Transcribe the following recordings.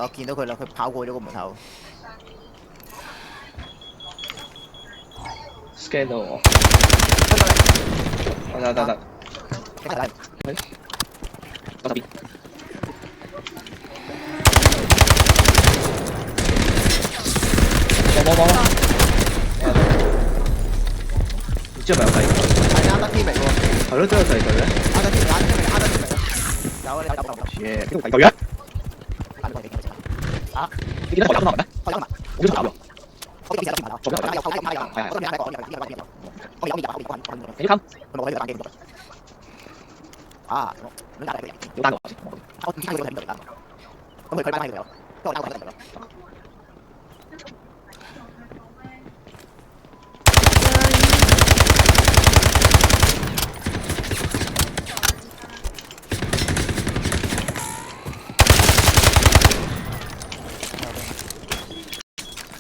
我見到佢啦，佢跑過咗個門口。scan 到我。得。到邊？冇。唔知係咪有第二隊？係啱得天明喎。係咯，都有第二隊嘅。啱得天明有啊，有。耶！邊個第二隊啊？啊？你見到我有咩？我有埋。我都有喎。我有天明啊。左邊有。係。我有你要冚？佢冇喺度打機。啊！你打嚟嘅。要單個。我唔知佢喺邊度嚟啦。咁佢翻喺度，跟住我打過嚟咯。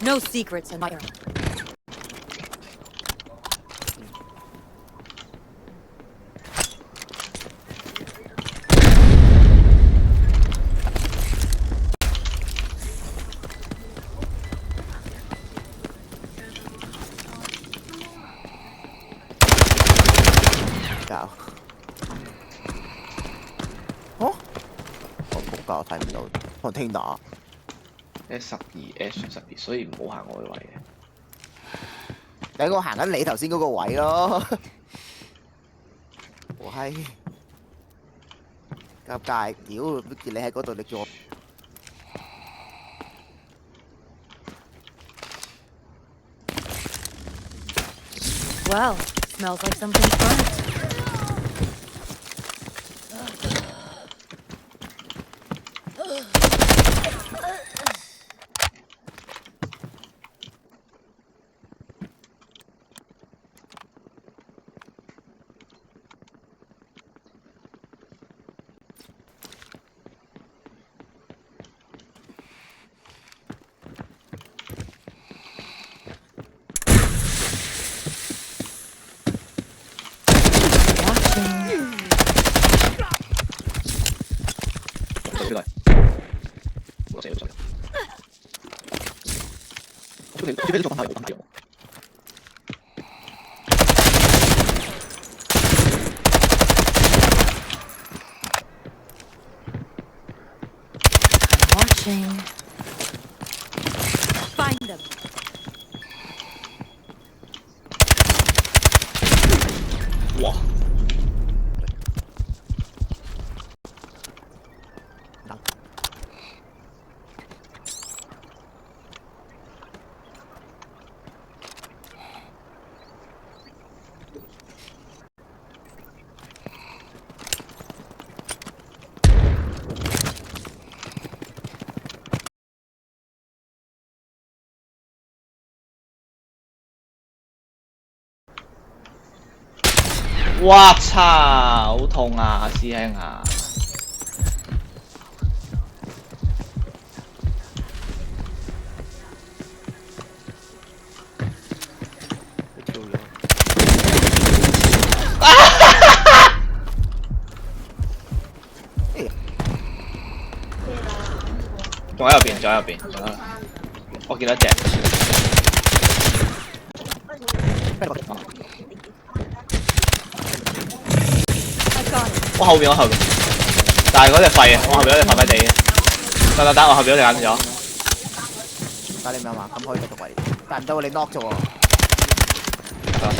No secrets in my room. Chào. Ủa? Ủa,仆街，我睇唔到，可能聽打。S12，所以唔好行我嘅位嘅。你我行緊你頭先嗰個位咯。我閪，尷尬，屌！你喺嗰度，你叫我。Well, smells like something's burnt. Watching. Find them. Wow. Wow, 好痛啊，師兄啊！仲喺入邊，我見到一隻。我後邊，但係嗰隻廢嘅，我後邊嗰隻廢廢地嘅。得，我後邊嗰隻揀咗。但你明嘛？咁可以繼續圍，但唔得喎，你 knock 咗喎。得。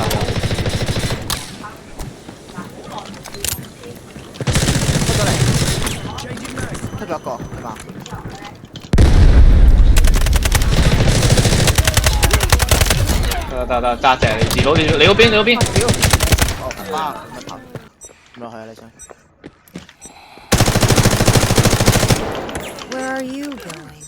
出咗一個，係嘛？得，揸隻你自佬，你嗰邊。哦，哇，咁樣跑，咁落去啊，你想？ Where are you going?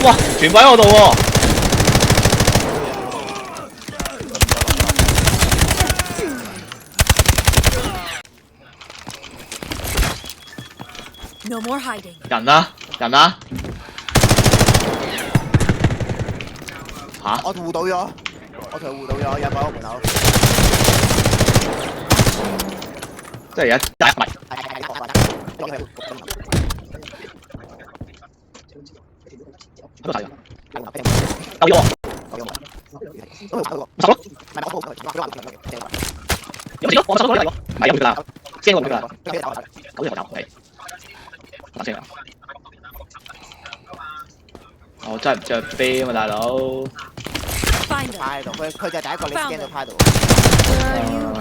哇！全部喺我度喎。 No more hiding. 人啊！嚇！我護到咗，有個喺門口。即係而家加埋。咁啊夠咗，十咯，有冇我手攞嚟喎，唔係有冇啦，先我冇啦，九隻頭係，打先啊！我真係唔着飛啊嘛，大佬。 Find them. 趴喺度，佢就第一個你 scan 到趴喺度。 Where are you